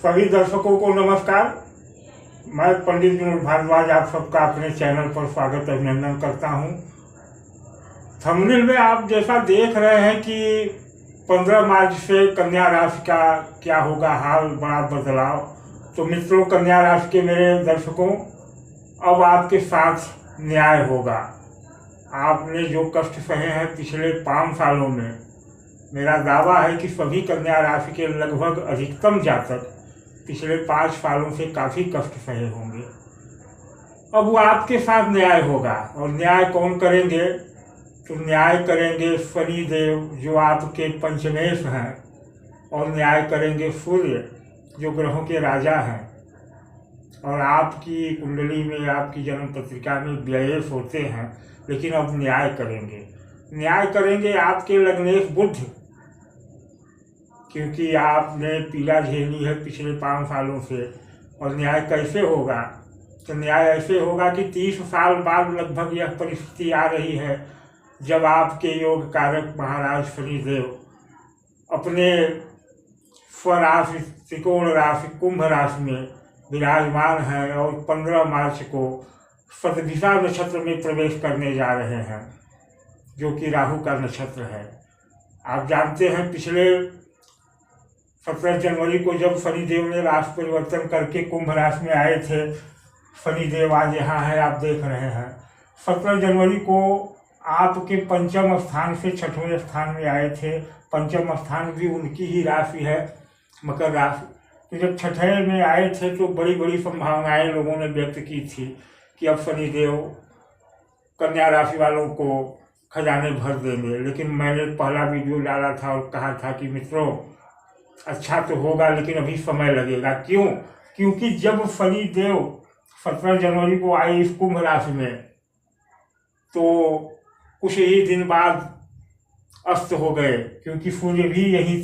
सभी दर्शकों को नमस्कार। मैं पंडित विनोद भारद्वाज आप सबका अपने चैनल पर स्वागत अभिनंदन करता हूं। थंबनेल में आप जैसा देख रहे हैं कि 15 मार्च से कन्या राशि का क्या होगा हाल, बड़ा बदलाव। तो मित्रों, कन्या राशि के मेरे दर्शकों, अब आपके साथ न्याय होगा। आपने जो कष्ट सहे हैं पिछले 5 सालों में, मेरा दावा है कि सभी कन्या राशि के लगभग अधिकतम जातक पिछले 5 सालों से काफ़ी कष्ट सहे होंगे। अब वो आपके साथ न्याय होगा। और न्याय कौन करेंगे? तो न्याय करेंगे शनि देव, जो आपके पंचमेश हैं, और न्याय करेंगे सूर्य, जो ग्रहों के राजा हैं। और आपकी कुंडली में, आपकी जन्म पत्रिका में व्ययेश होते हैं, लेकिन अब न्याय करेंगे। न्याय करेंगे आपके लग्नेश बुध, क्योंकि आपने पीड़ा झेली है पिछले 5 सालों से। और न्याय कैसे होगा? तो न्याय ऐसे होगा कि 30 साल बाद लगभग यह परिस्थिति आ रही है जब आपके योग कारक महाराज शनिदेव अपने स्वराशि त्रिकोण राशि कुंभ राशि में विराजमान हैं और 15 मार्च को शतभिषा नक्षत्र में प्रवेश करने जा रहे हैं, जो कि राहु का नक्षत्र है। आप जानते हैं पिछले 17 जनवरी को जब शनिदेव ने राशि परिवर्तन करके कुंभ राशि में आए थे, शनिदेव आज यहाँ है, आप देख रहे हैं। 17 जनवरी को आपके पंचम स्थान से 6वें स्थान में आए थे। पंचम स्थान भी उनकी ही राशि है, मकर राशि। तो जब 6ठे में आए थे तो बड़ी बड़ी संभावनाएं लोगों ने व्यक्त की थी कि अब शनिदेव कन्या राशि वालों को खजाने भर देंगे। लेकिन मैंने पहला वीडियो डाला था और कहा था कि मित्रों, अच्छा तो होगा लेकिन अभी समय लगेगा। क्यों? क्योंकि जब शनिदेव 17 जनवरी को आए इस कुंभ राशि में, तो कुछ ही दिन बाद अस्त हो गए, क्योंकि सूर्य भी यहीं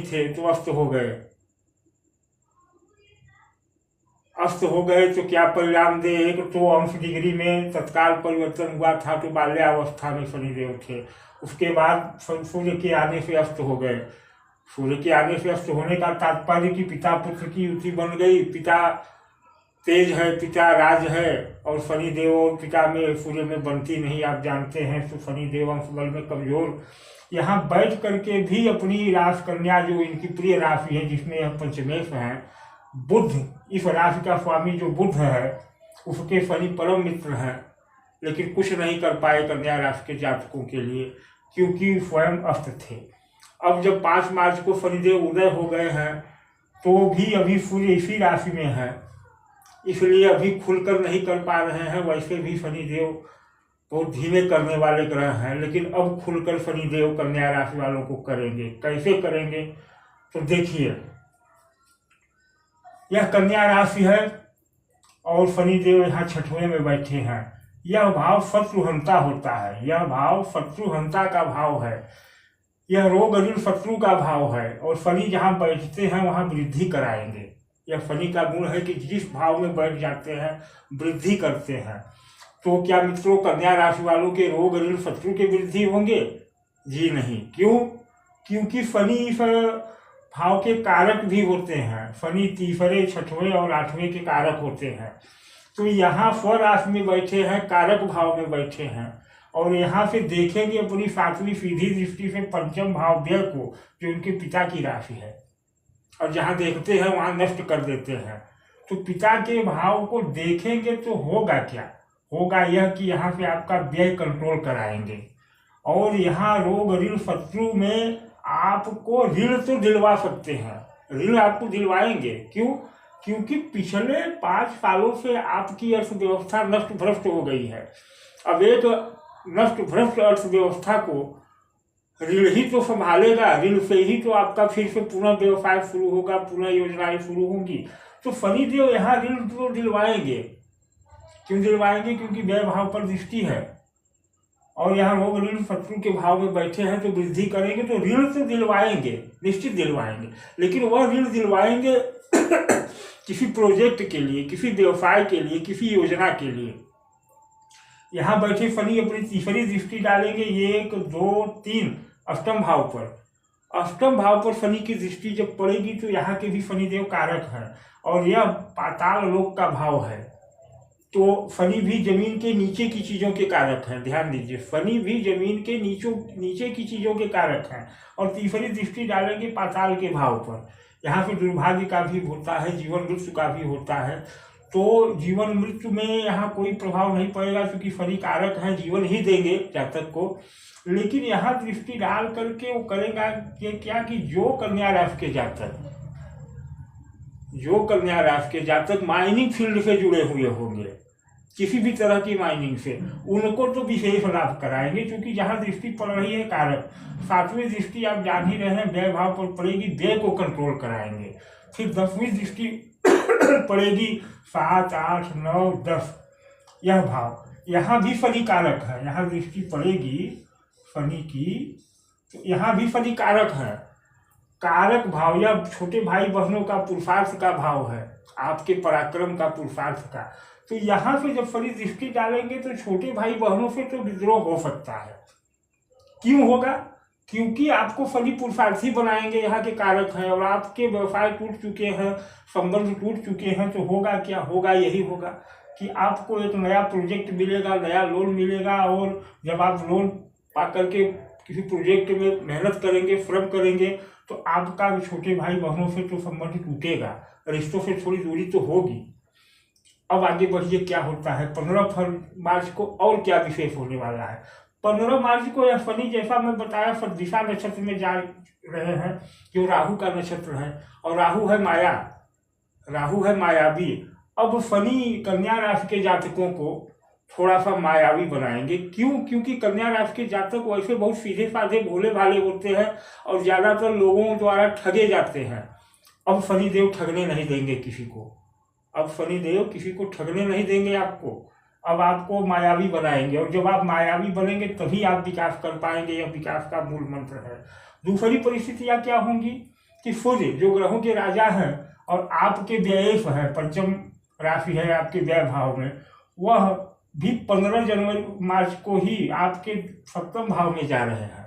थे, तो अस्त हो गए। अस्त हो गए तो क्या परिणाम दे? एक तो अंश डिग्री में तत्काल परिवर्तन हुआ था, तो बाल्यावस्था में शनिदेव थे। उसके बाद सूर्य के आने से अस्त हो गए। सूर्य के आने से अस्त होने का तात्पर्य कि पिता पुत्र की युति बन गई। पिता तेज है, पिता राज है, और शनिदेव और पिता में सूर्य में बनती नहीं, आप जानते हैं। तो शनिदेव अंश बल में कमजोर, यहाँ बैठ करके भी अपनी राशि कन्या, जो इनकी प्रिय राशि है, जिसमें यह पंचमेश है, बुध, इस राशि का स्वामी जो बुध है, उसके शनि परम मित्र हैं, लेकिन कुछ नहीं कर पाए कन्या राशि के जातकों के लिए, क्योंकि स्वयं अस्त थे। अब जब 5 मार्च को शनिदेव उदय हो गए हैं, तो भी अभी सूर्य इसी राशि में है, इसलिए अभी खुलकर नहीं कर पा रहे हैं। वैसे भी शनिदेव बहुत धीमे करने वाले ग्रह हैं, लेकिन अब खुलकर शनिदेव कन्या राशि वालों को करेंगे। कैसे करेंगे? तो देखिए, यह कन्या राशि है और शनिदेव यहाँ 6वें में बैठे हैं। यह भाव शत्रुहंता होता है, यह भाव शत्रुहंता का भाव है, यह रोग ऋण शत्रु का भाव है। और शनि जहाँ बैठते हैं वहाँ वृद्धि कराएंगे। यह शनि का गुण है कि जिस भाव में बैठ जाते हैं वृद्धि करते हैं। तो क्या मित्रों, कन्या राशि वालों के रोग ऋण शत्रु के वृद्धि होंगे? जी नहीं। क्यों? क्योंकि शनि इस भाव के कारक भी होते हैं। शनि तीसरे, 6वें और 8वें के कारक होते हैं। तो यहाँ स्वराशि में बैठे हैं, कारक भाव में बैठे हैं, और यहाँ से देखेंगे अपनी 7वीं सीधी दृष्टि से पंचम भाव व्यय को, जो उनके पिता की राशि है, और जहाँ देखते हैं वहाँ नष्ट कर देते हैं। तो पिता के भाव को देखेंगे तो होगा क्या? होगा यह कि यहाँ से आपका व्यय कंट्रोल कराएंगे, और यहाँ रोग ऋण शत्रु में आपको ऋण तो दिलवा सकते हैं, ऋण आपको दिलवाएंगे। क्यों? क्योंकि पिछले 5 सालों से आपकी अर्थव्यवस्था नष्ट भ्रष्ट हो गई है। अब एक नष्ट भ्रष्ट अर्थव्यवस्था को ऋण ही तो संभालेगा, ऋण से ही तो आपका फिर से पुनः व्यवसाय शुरू होगा, पुनः योजनाएं शुरू होंगी। तो शनिदेव यहाँ ऋण तो दिलवाएंगे। क्यों दिलवाएंगे? क्योंकि व्यय भाव पर दृष्टि है, और यहाँ रोग ऋण शत्रु के भाव में बैठे हैं, तो वृद्धि करेंगे। तो ऋण तो दिलवाएंगे, निश्चित दिलवाएंगे, लेकिन वह ऋण दिलवाएंगे किसी प्रोजेक्ट के लिए, किसी व्यवसाय के लिए, किसी योजना के लिए। यहाँ बैठे शनि अपनी तीसरी दृष्टि डालेंगे 1, 2, 3 अष्टम भाव पर, अष्टम भाव पर शनि की दृष्टि जब पड़ेगी तो यहाँ के भी शनिदेव कारक है और यह पाताल लोक का भाव है। तो शनि भी जमीन के नीचे की चीज़ों के कारक हैं, ध्यान दीजिए, शनि भी जमीन के नीचे की चीज़ों के कारक हैं। और तीसरी दृष्टि डालेंगे पाताल के भाव पर, यहाँ पे दुर्भाग्य का भी होता है, जीवन मृत्यु का भी होता है। तो जीवन मृत्यु में यहाँ कोई प्रभाव नहीं पड़ेगा क्योंकि शनि कारक हैं, जीवन ही देंगे जातक को। लेकिन यहाँ दृष्टि डाल करके वो करेगा कि क्या कि जो कन्या राशि के जातक माइनिंग फील्ड से जुड़े हुए होंगे, किसी भी तरह की माइनिंग से, उनको तो विशेष लाभ कराएंगे क्योंकि जहाँ दृष्टि पड़ रही है कारक। सातवीं दृष्टि आप जान ही रहे हैं व्यय भाव पर पड़ेगी, व्यय को कंट्रोल कराएंगे। फिर 10वीं दृष्टि पड़ेगी 7, 8, 9, 10 यह भाव, यहाँ भी शनि कारक है। यहाँ दृष्टि पड़ेगी शनि की तो यहाँ भी शनि कारक है। कारक भाव या छोटे भाई बहनों का पुरुषार्थ का भाव है, आपके पराक्रम का, पुरुषार्थ का। तो यहाँ से जब शनि दृष्टि डालेंगे तो छोटे भाई बहनों से तो विद्रोह हो सकता है। क्यों होगा? क्योंकि आपको शनि पुरुषार्थी बनाएंगे, यहाँ के कारक हैं, और आपके व्यवसाय टूट चुके हैं, संबंध टूट चुके हैं। तो होगा क्या? होगा यही होगा कि आपको एक नया प्रोजेक्ट मिलेगा, नया लोन मिलेगा, और जब आप लोन पा करके किसी प्रोजेक्ट में मेहनत करेंगे, श्रम करेंगे, तो आपका छोटे भाई बहनों से तो संबंध टूटेगा, रिश्तों से थोड़ी दूरी तो होगी। अब आगे बढ़िए क्या होता है 15 मार्च को, और क्या विशेष होने वाला है। 15 मार्च को यह शनि, जैसा मैं बताया, सदिशा नक्षत्र में जा रहे हैं, जो राहु का नक्षत्र है, और राहु है माया, राहु है मायावी। अब शनि कन्या राशि के जातकों को थोड़ा सा मायावी बनाएंगे। क्यों? क्योंकि कन्या राशि के जातक वैसे बहुत सीधे साधे भोले भाले होते हैं और ज़्यादातर लोगों द्वारा ठगे जाते हैं। अब शनिदेव ठगने नहीं देंगे किसी को, अब शनिदेव किसी को ठगने नहीं देंगे आपको। अब आपको मायावी बनाएंगे, और जब आप मायावी बनेंगे तभी आप विकास कर पाएंगे, यह विकास का मूल मंत्र है। दूसरी परिस्थितियाँ क्या होंगी कि सूर्य जो ग्रहों के राजा हैं और आपके व्ययेश है, पंचम राशि है आपके व्यय भाव में, वह भी 15 मार्च को ही आपके सप्तम भाव में जा रहे हैं।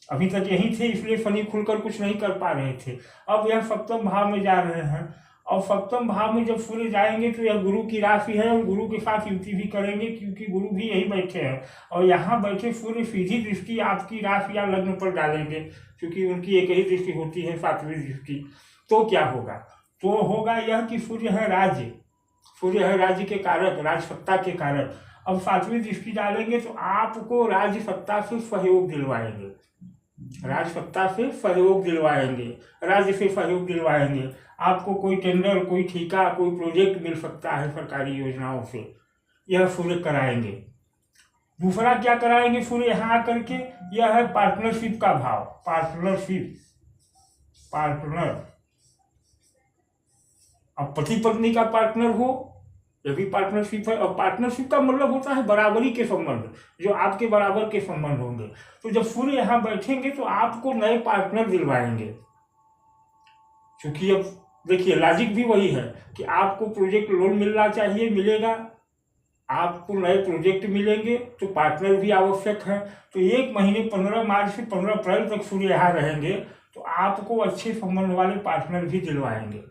अभी तक यही थे, इसलिए शनि खुलकर कुछ नहीं कर पा रहे थे। अब यह सप्तम भाव में जा रहे हैं, और सप्तम भाव में जब सूर्य जाएंगे तो यह गुरु की राशि है, और गुरु के साथ युति भी करेंगे क्योंकि गुरु भी यही बैठे हैं। और यहाँ बैठे सूर्य सीधी दृष्टि आपकी राशि या लग्न पर डालेंगे, क्योंकि उनकी एक ही दृष्टि होती है, 7वीं दृष्टि। तो क्या होगा? तो होगा यह कि सूर्य है राज्य, सूर्य है राज्य के कारक, राजसत्ता के कारक। अब 7वीं दृष्टि डालेंगे तो आपको राज्य सत्ता से सहयोग दिलवाएंगे, राजसत्ता से सहयोग दिलवाएंगे, राज्य से सहयोग दिलवाएंगे। आपको कोई टेंडर, कोई ठेका, कोई प्रोजेक्ट मिल सकता है सरकारी योजनाओं से, यह सूर्य कराएंगे। दूसरा क्या कराएंगे सूर्य यहाँ आकर के? यह है पार्टनरशिप का भाव, पार्टनरशिप, पार्टनर। अब पति पत्नी का पार्टनर हो, यह भी पार्टनरशिप है। और पार्टनरशिप का मतलब होता है बराबरी के संबंध, जो आपके बराबर के संबंध होंगे। तो जब सूर्य यहाँ बैठेंगे तो आपको नए पार्टनर दिलवाएंगे, क्योंकि अब देखिए लॉजिक भी वही है कि आपको प्रोजेक्ट लोन मिलना चाहिए, मिलेगा, आपको नए प्रोजेक्ट मिलेंगे तो पार्टनर भी आवश्यक है। तो 1 महीने 15 मार्च से 15 अप्रैल तक सूर्य यहाँ रहेंगे तो आपको अच्छे संबंध वाले पार्टनर भी दिलवाएंगे।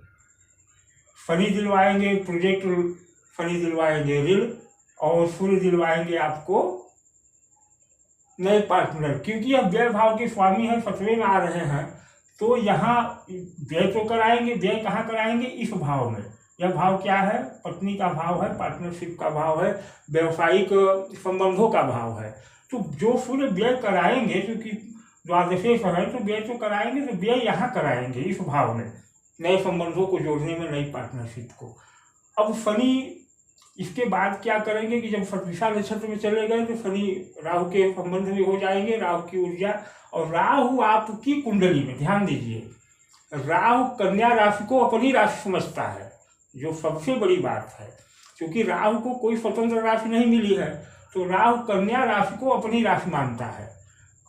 शनि दिलवाएंगे प्रोजेक्ट, शनि दिलवाएंगे ऋण, और सूर्य दिलवाएंगे आपको नए पार्टनर। क्योंकि अब व्यय भाव के स्वामी हैं, 7वें में आ रहे हैं, तो यहाँ व्यय तो कराएंगे। व्यय कहाँ कराएंगे? इस भाव में। यह भाव क्या है? पत्नी का भाव है, पार्टनरशिप का भाव है, व्यवसायिक संबंधों का भाव है। तो जो सूर्य व्यय कराएंगे, क्योंकि द्वादशेश है तो व्यय तो कराएंगे, तो व्यय यहाँ कराएंगे इस भाव में, नए संबंधों को जोड़ने में, नई पार्टनरशिप को। अब शनि इसके बाद क्या करेंगे कि जब सतभिषा नक्षत्र में चले गए तो शनि राहु के संबंध में हो जाएंगे, राहु की ऊर्जा। और राहु आपकी कुंडली में, ध्यान दीजिए, राहु कन्या राशि को अपनी राशि समझता है, जो सबसे बड़ी बात है, क्योंकि राहु को कोई स्वतंत्र राशि नहीं मिली है, तो राहु कन्या राशि को अपनी राशि मानता है।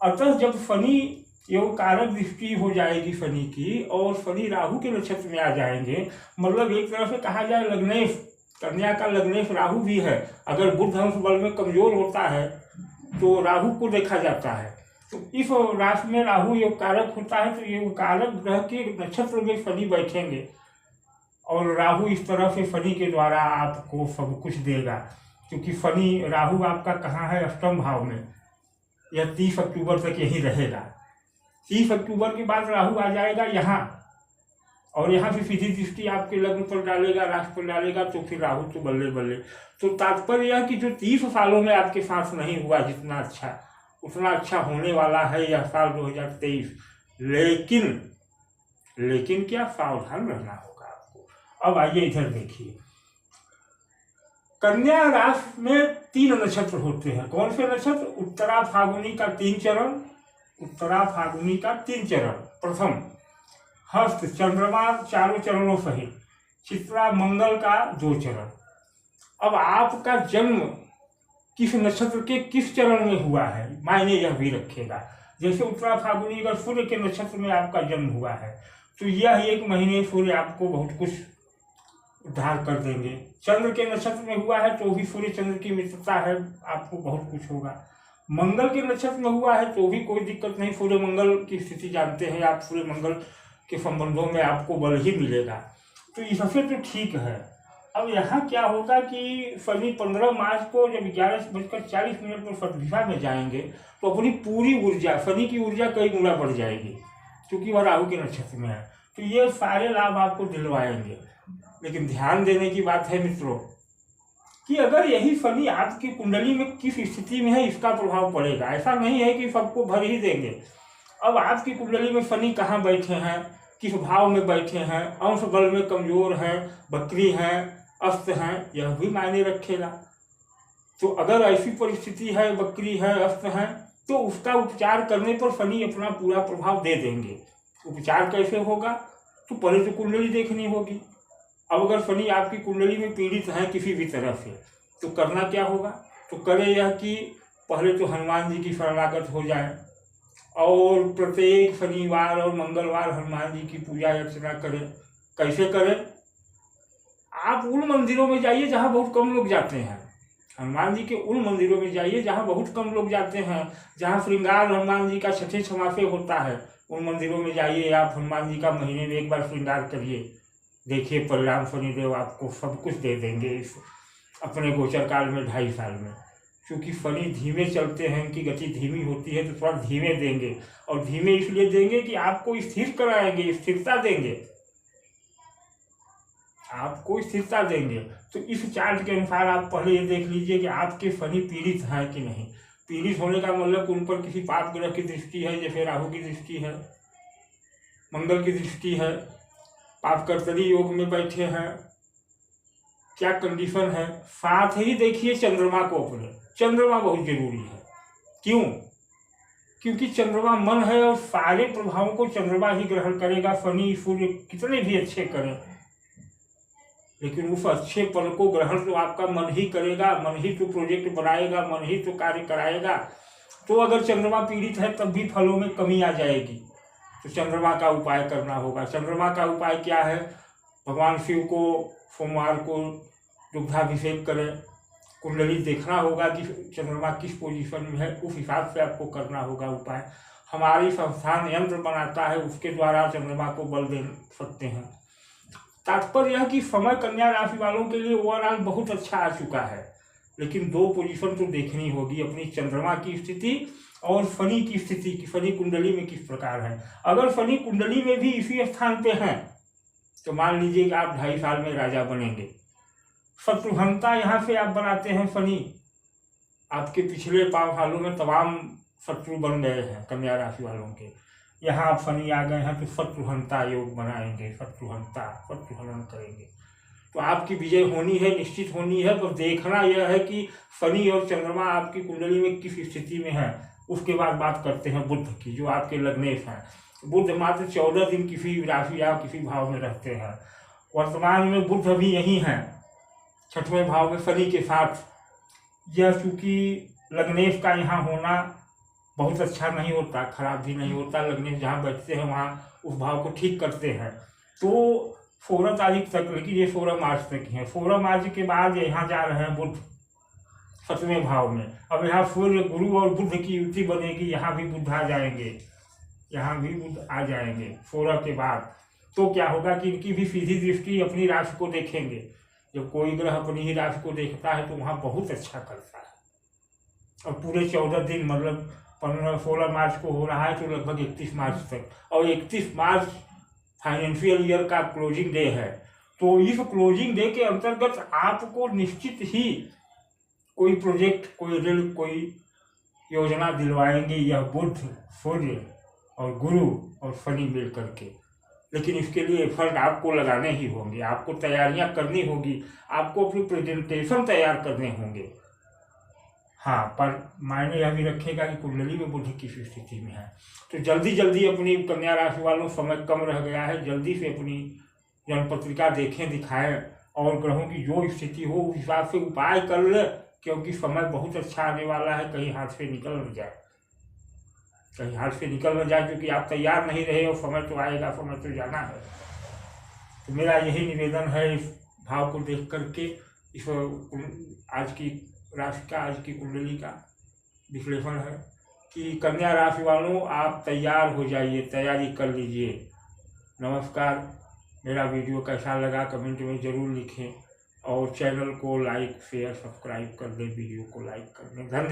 अतः जब शनि योग कारक दृष्टि हो जाएगी शनि की, और शनि राहु के नक्षत्र में आ जाएंगे, मतलब एक तरह से कहा जाए लग्नेश, कन्या का लग्नेश राहु भी है। अगर बुध अंश बल में कमजोर होता है तो राहु को देखा जाता है, तो इस राशि में राहु योग कारक होता है, तो योग कारक ग्रह के नक्षत्र में शनि बैठेंगे और राहु इस तरह से शनि के द्वारा आपको सब कुछ देगा। क्योंकि शनि राहु आपका कहाँ है, अष्टम भाव में। यह 30 अक्टूबर तक यही रहेगा। 30 अक्टूबर के बाद राहु आ जाएगा यहाँ, और यहाँ से सीधी दृष्टि आपके लग्न पर डालेगा, राशि पर डालेगा, तो फिर राहु तो बल्ले बल्ले। तो तात्पर्य यह कि जो 30 सालों में आपके साथ नहीं हुआ जितना अच्छा, उतना अच्छा होने वाला है यह साल 2023। लेकिन क्या, सावधान रहना होगा आपको। अब आइए इधर देखिए, कन्या राशि में 3 नक्षत्र होते हैं। कौन से नक्षत्र? उत्तरा फाल्गुनी का 3 चरण, उत्तरा फाल्गुनी का 3 चरण। प्रथम हस्त चंद्रमा 4 चरणों सहित, चित्रा मंगल का 2 चरण। अब आपका जन्म किस नक्षत्र के किस चरण में हुआ है, मायने यह भी रखेगा। जैसे उत्तरा फाल्गुनी अगर सूर्य के नक्षत्र में आपका जन्म हुआ है, तो यह 1 महीने सूर्य आपको बहुत कुछ उद्धार कर देंगे। चंद्र के नक्षत्र में हुआ है तो भी सूर्य चंद्र की मित्रता है, आपको बहुत कुछ होगा। मंगल के नक्षत्र में हुआ है तो भी कोई दिक्कत नहीं, सूर्य मंगल की स्थिति जानते हैं आप, सूर्य मंगल के संबंधों में आपको बल ही मिलेगा, तो इससे तो ठीक है। अब यहाँ क्या होगा कि शनि 15 मार्च को जब 11:40 पर प्रतिभा में जाएंगे तो अपनी पूरी ऊर्जा, शनि की ऊर्जा कई गुना बढ़ जाएगी, क्योंकि वह राहु के नक्षत्र में है। तो ये सारे लाभ आपको दिलवाएंगे। लेकिन ध्यान देने की बात है मित्रों कि अगर यही शनि आपकी कुंडली में किस स्थिति में है इसका प्रभाव पड़ेगा। ऐसा नहीं है कि सबको भर ही देंगे। अब आपकी कुंडली में शनि कहाँ बैठे हैं, किस भाव में बैठे हैं, अंश बल में कमजोर हैं, वक्री हैं, अस्त हैं, यह भी मायने रखेगा। तो अगर ऐसी परिस्थिति है, वक्री है, अस्त है, तो उसका उपचार करने पर शनि अपना पूरा प्रभाव दे देंगे। उपचार कैसे होगा? तो पहले तो कुंडली देखनी होगी। अब अगर शनि आपकी कुंडली में पीड़ित है किसी भी तरह से, तो करना क्या होगा? तो करे यह कि पहले तो हनुमान जी की शरणागत हो जाए और प्रत्येक शनिवार और मंगलवार हनुमान जी की पूजा अर्चना करें। कैसे करें? आप उन मंदिरों में जाइए जहाँ बहुत कम लोग जाते हैं। हनुमान जी के उन मंदिरों में जाइए जहाँ बहुत कम लोग जाते हैं, जहाँ श्रृंगार हनुमान जी का छठे छमासे होता है, उन मंदिरों में जाइए। आप हनुमान जी का महीने में 1 बार श्रृंगार करिए, देखिए परिणाम शनिदेव आपको सब कुछ दे देंगे इस अपने गोचर काल में 2.5 साल में। क्योंकि शनि धीमे चलते हैं, इनकी गति धीमी होती है, तो थोड़ा धीमे देंगे। और धीमे इसलिए देंगे कि आपको स्थिर कराएंगे, स्थिरता देंगे, आपको स्थिरता देंगे। तो इस चार्ट के अनुसार आप पहले ये देख लीजिए कि आपके शनि पीड़ित हैं कि नहीं। पीड़ित होने का मतलब उन पर किसी पाप ग्रह की दृष्टि है, जैसे राहु की दृष्टि है, मंगल की दृष्टि है, पाप कर्तरी योग में बैठे हैं, क्या कंडीशन है। साथ ही देखिए चंद्रमा को अपने, चंद्रमा बहुत जरूरी है। क्यों? क्योंकि चंद्रमा मन है और सारे प्रभावों को चंद्रमा ही ग्रहण करेगा। शनि सूर्य कितने भी अच्छे करें, लेकिन उस अच्छे पल को ग्रहण तो आपका मन ही करेगा, मन ही तो प्रोजेक्ट बनाएगा, मन ही तो कार्य कराएगा। तो अगर चंद्रमा पीड़ित है तब भी फलों में कमी आ जाएगी। तो चंद्रमा का उपाय करना होगा। चंद्रमा का उपाय क्या है? भगवान शिव को सोमवार को दुग्धाभिषेक करें। कुंडली देखना होगा कि चंद्रमा किस पोजीशन में है, उस हिसाब से आपको करना होगा उपाय। हमारी संस्थान यंत्र बनाता है, उसके द्वारा चंद्रमा को बल दे सकते हैं। तात्पर्य यह कि समय कन्या राशि वालों के लिए ओवरऑल बहुत अच्छा आ चुका है, लेकिन 2 पोजीशन तो देखनी होगी, अपनी चंद्रमा की स्थिति और शनि की स्थिति की, शनि कुंडली में किस प्रकार है। अगर शनि कुंडली में भी इसी स्थान पे हैं तो मान लीजिए कि आप 2.5 साल में राजा बनेंगे। शत्रुघ्नता यहाँ से आप बनाते हैं शनि, आपके पिछले 5 सालों में तमाम शत्रु बन गए हैं कन्या राशि वालों के। यहाँ आप शनि आ गए हैं तो शत्रुघ्नता योग बनाएंगे, शत्रुहनन करेंगे। तो आपकी विजय होनी है, निश्चित होनी है। तो देखना यह है कि शनि और चंद्रमा आपकी कुंडली में किस स्थिति में है। उसके बाद बात करते हैं बुध की, जो आपके लग्नेश हैं। बुध मात्र 14 दिन किसी राशि या किसी भाव में रहते हैं। वर्तमान में बुध अभी यही हैं 6वें भाव में शनि के साथ। यह चूँकि लग्नेश का यहाँ होना बहुत अच्छा नहीं होता, खराब भी नहीं होता। लग्नेश जहाँ बैठते हैं वहाँ उस भाव को ठीक करते हैं। तो 16 तारीख तक, लेकिन ये 16 मार्च तक ही है। 16 मार्च के बाद यहाँ जा रहे हैं बुध, 7वें भाव में। अब यहाँ सूर्य गुरु और बुध की युति बनेगी, यहाँ भी बुध आ जाएंगे, यहाँ भी बुध आ जाएंगे 16 के बाद। तो क्या होगा कि इनकी भी सीधी दृष्टि अपनी राशि को देखेंगे। जब कोई ग्रह अपनी ही राशि को देखता है तो वहाँ बहुत अच्छा करता है। और पूरे 14 दिन, मतलब 16 मार्च को हो रहा है तो लगभग 31 मार्च तक, और 31 मार्च फाइनेंशियल ईयर का क्लोजिंग डे है। तो इस क्लोजिंग डे के अंतर्गत आपको निश्चित ही कोई प्रोजेक्ट, कोई ऋण, कोई योजना दिलवाएंगे यह बुध, सूर्य और गुरु और शनि मिल करके। लेकिन इसके लिए एफर्ट आपको लगाने ही होंगे, आपको तैयारियां करनी होगी, आपको अपनी प्रेजेंटेशन तैयार करने होंगे। हाँ, पर मायने यह भी रखेगा कि कुंडली में बुध किस स्थिति में है। तो जल्दी जल्दी अपनी कन्या राशि वालों, समय कम रह गया है, जल्दी से अपनी जन्मपत्रिका देखें, दिखाएं और ग्रहों की जो स्थिति हो उस हिसाब से उपाय कर ले, क्योंकि समय बहुत अच्छा आने वाला है। कहीं हाथ से निकल न जाए, कहीं हाथ से निकल न जाए, क्योंकि आप तैयार नहीं रहे और समय तो आएगा, समय तो जाना है। तो मेरा यही निवेदन है, इस भाव को देख करके, इस आज की राशि का, आज की कुंडली का विश्लेषण है कि कन्या राशि वालों आप तैयार हो जाइए, तैयारी कर लीजिए। नमस्कार। मेरा वीडियो कैसा लगा कमेंट में ज़रूर लिखें और चैनल को लाइक, शेयर, सब्सक्राइब कर दें, वीडियो को लाइक कर दें। धन्यवाद।